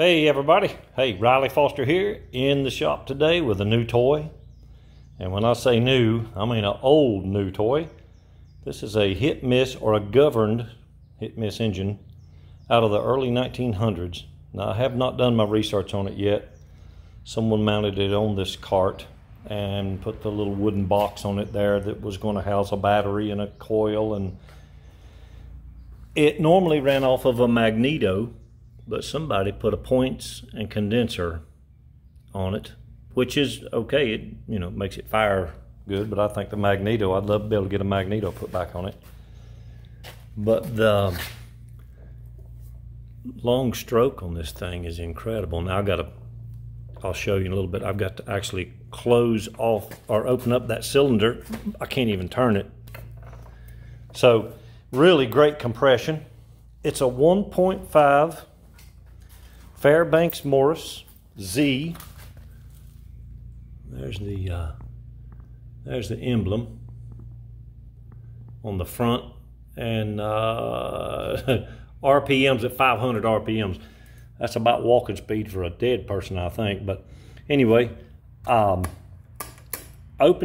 Hey everybody, hey, Riley Foster here in the shop today with a new toy. And when I say new, I mean an old new toy. This is a hit-miss or a governed hit-miss engine out of the early 1900s. Now I have not done my research on it yet. Someone mounted it on this cart and put the little wooden box on it there that was going to house a battery and a coil, and it normally ran off of a magneto, but somebody put a points and condenser on it, which is okay. It makes it fire good, but I think the magneto, I'd love to be able to get a magneto put back on it. But the long stroke on this thing is incredible. Now I'll show you in a little bit. I've got to actually close off or open up that cylinder. I can't even turn it. So really great compression. It's a 1.5 Fairbanks Morris Z. There's the emblem on the front, and RPMs at 500 RPMs. That's about walking speed for a dead person, I think. But anyway, open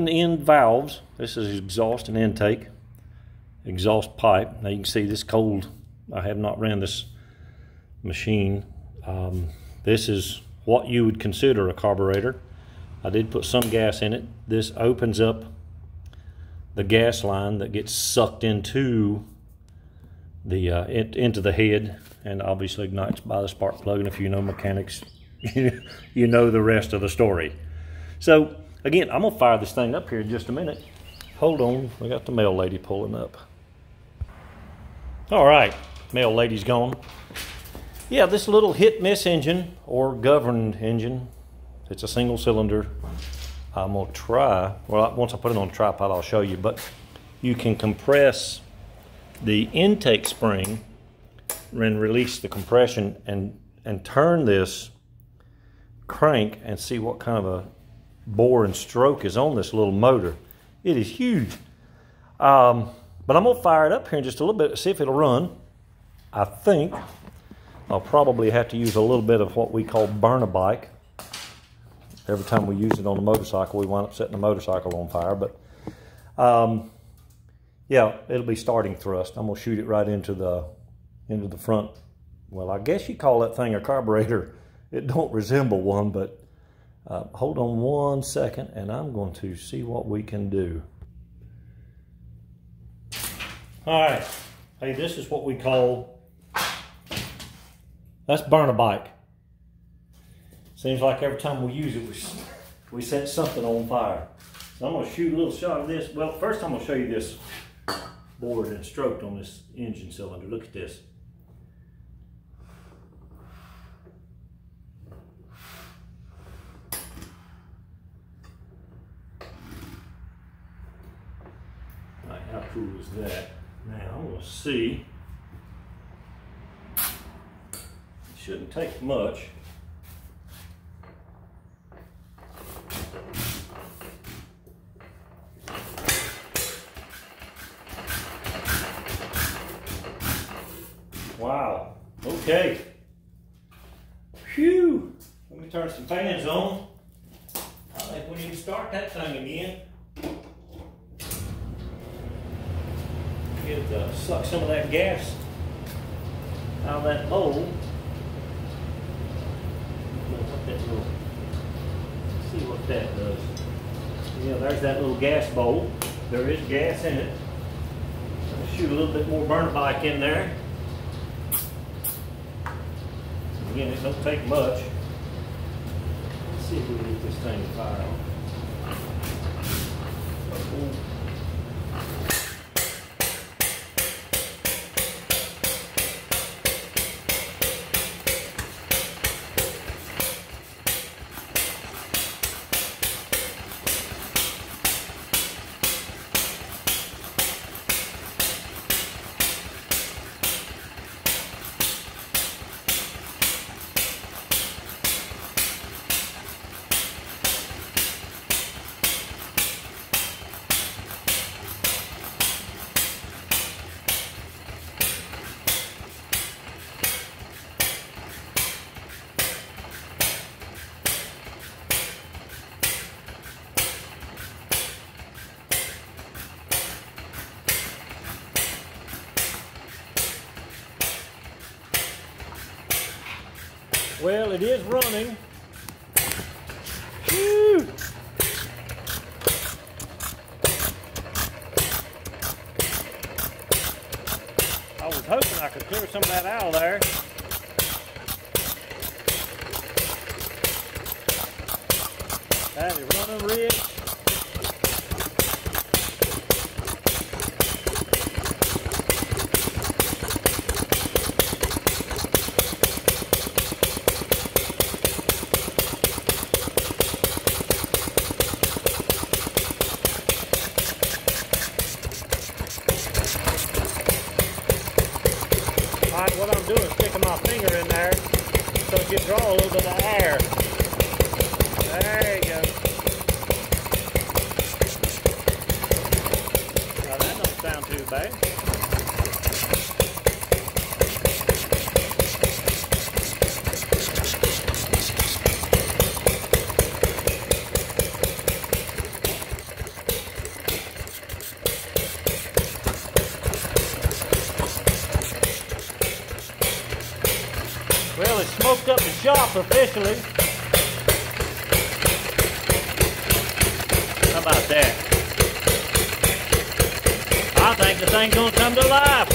end valves. This is exhaust and intake. Exhaust pipe. Now you can see this cold. I have not ran this machine. This is what you would consider a carburetor. I did put some gas in it. This opens up the gas line that gets sucked into the into the head, and obviously ignites by the spark plug. And if you know mechanics, you know the rest of the story. So again, I'm gonna fire this thing up here in just a minute. Hold on, we got the mail lady pulling up. All right, mail lady's gone. Yeah, this little hit-miss engine or governed engine, it's a single cylinder. I'm gonna try, well, once I put it on a tripod, I'll show you, but you can compress the intake spring and release the compression and turn this crank and see what kind of a bore and stroke is on this little motor. It is huge. But I'm gonna fire it up here in just a little bit to see if it'll run. I think I'll probably have to use a little bit of what we call burn-a-bike. Every time we use it on a motorcycle, we wind up setting the motorcycle on fire. But yeah, it'll be starting thrust. I'm gonna shoot it right into the front. Well, I guess you call that thing a carburetor. It don't resemble one, but hold on one second, and I'm going to see what we can do. All right, hey, this is what we call, that's burn-a-bike. Seems like every time we use it, we set something on fire. So I'm gonna shoot a little shot of this. Well, first I'm gonna show you this bored and stroked on this engine cylinder. Look at this. All right, how cool is that? Now we'll see. Shouldn't take much. Wow, okay. Phew, let me turn some fans on. I think we need to start that thing again. Suck some of that gas out of that bowl. See what that does. Yeah, there's that little gas bowl. There is gas in it. I'll shoot a little bit more burn-a-bike in there. Again, it don't take much. Let's see if we can get this thing to fire on. Well, it is running. Whew. I was hoping I could clear some of that out of there. That is running rich. Alright, what I'm doing is sticking my finger in there so it can draw a little bit of air. There you go. Now that don't sound too bad. Well, it smoked up the shop officially. How about that? I think the thing's gonna come to life.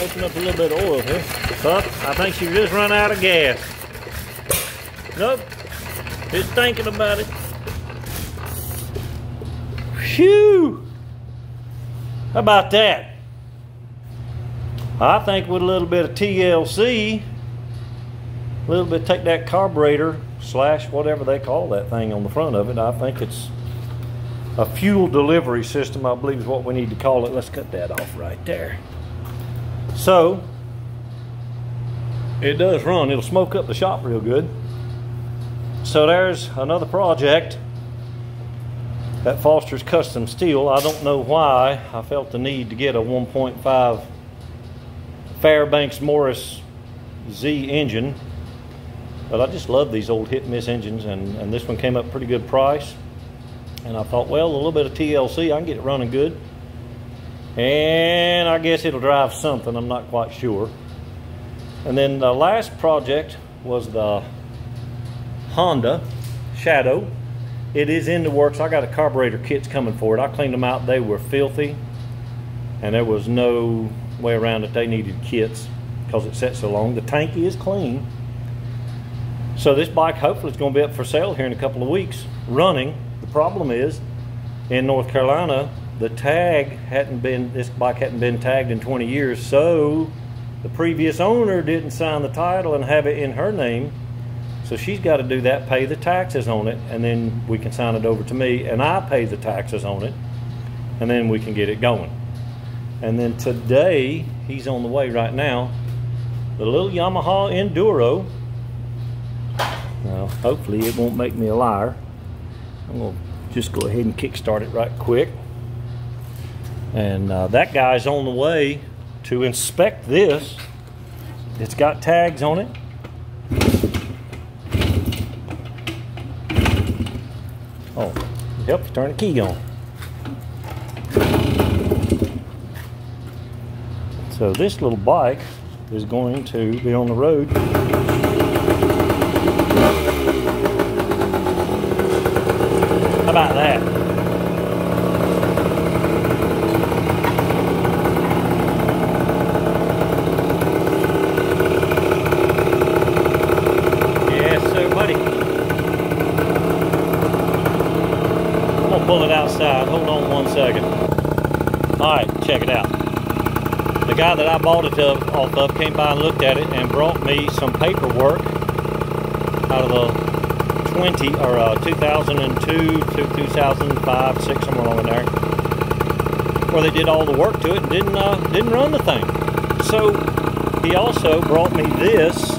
Open up a little bit of oil here. But I think she just run out of gas. Nope. Just thinking about it. Phew! How about that? I think with a little bit of TLC, a little bit, take that carburetor slash whatever they call that thing on the front of it. I think it's a fuel delivery system, I believe is what we need to call it. Let's cut that off right there. So, it does run. It'll smoke up the shop real good. So there's another project at Foster's Custom Steel. I don't know why I felt the need to get a 1.5 Fairbanks Morris Z engine, but I just love these old hit and miss engines, and this one came up pretty good price, and I thought, well, a little bit of TLC, I can get it running good, and I guess it'll drive something, I'm not quite sure. And then the last project was the Honda Shadow. It is in the works. I got a carburetor kits coming for it. I cleaned them out. They were filthy, and there was no way around it. They needed kits because it sat so long. The tank is clean. So this bike hopefully is going to be up for sale here in a couple of weeks running. The problem is in North Carolina the tag hadn't been, this bike hadn't been tagged in 20 years, so the previous owner didn't sign the title and have it in her name, so she's got to do that, pay the taxes on it, and then we can sign it over to me and I pay the taxes on it, and then we can get it going. And then today, he's on the way right now, the little Yamaha Enduro. Now, hopefully it won't make me a liar. I'm going to just go ahead and kickstart it right quick. And that guy's on the way to inspect this. It's got tags on it. Oh, it helps turn the key on. So this little bike is going to be on the road. How about that? Yes, sir, buddy. I'm gonna pull it outside. Hold on 1 second. All right, check it out. The guy that I bought it off of came by and looked at it and brought me some paperwork out of the 2002 to 2005, 6, somewhere along in there, where they did all the work to it and didn't run the thing. So he also brought me this.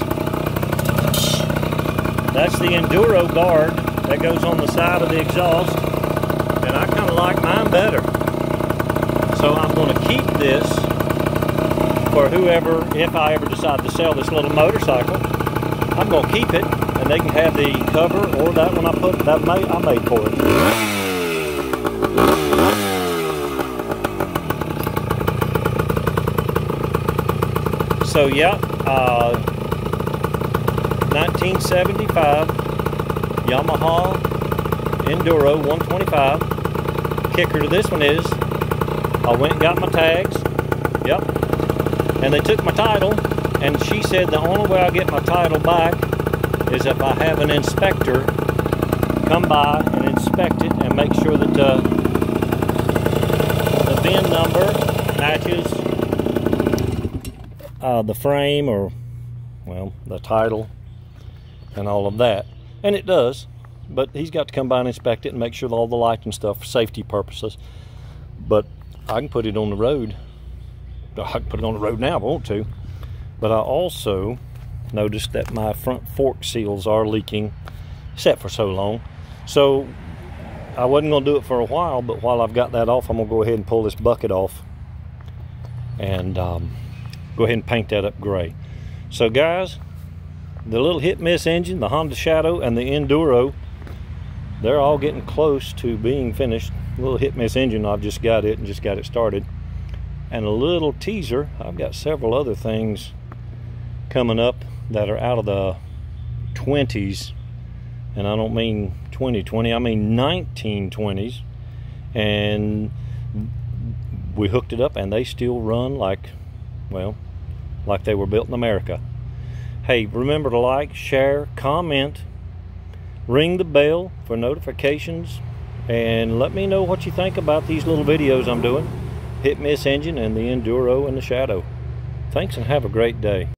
That's the Enduro guard that goes on the side of the exhaust, and I kind of like mine better. So I'm going to keep this for whoever, if I ever decide to sell this little motorcycle, I'm going to keep it, and they can have the cover or that one I made for it. So yeah, 1975 Yamaha Enduro 125. Kicker to this one is I went and got my tags. Yep. And they took my title, and she said the only way I get my title back is if I have an inspector come by and inspect it and make sure that the VIN number matches the frame, or, well, the title and all of that. And it does, but he's got to come by and inspect it and make sure that all the lights and stuff for safety purposes. But I can put it on the road. I can put it on the road now if I want to. But I also noticed that my front fork seals are leaking, set for so long. So I wasn't going to do it for a while, but while I've got that off, I'm going to go ahead and pull this bucket off and go ahead and paint that up gray. So guys, the little hit miss engine, the Honda Shadow, and the Enduro, they're all getting close to being finished. A little hit miss engine, I've just got it and just got it started. And a little teaser, I've got several other things coming up that are out of the 20s, and I don't mean 2020, I mean 1920s, and we hooked it up and they still run like, well, like they were built in America. Hey, remember to like, share, comment, ring the bell for notifications, and let me know what you think about these little videos I'm doing. Hit miss engine and the Enduro and the Shadow. Thanks and have a great day.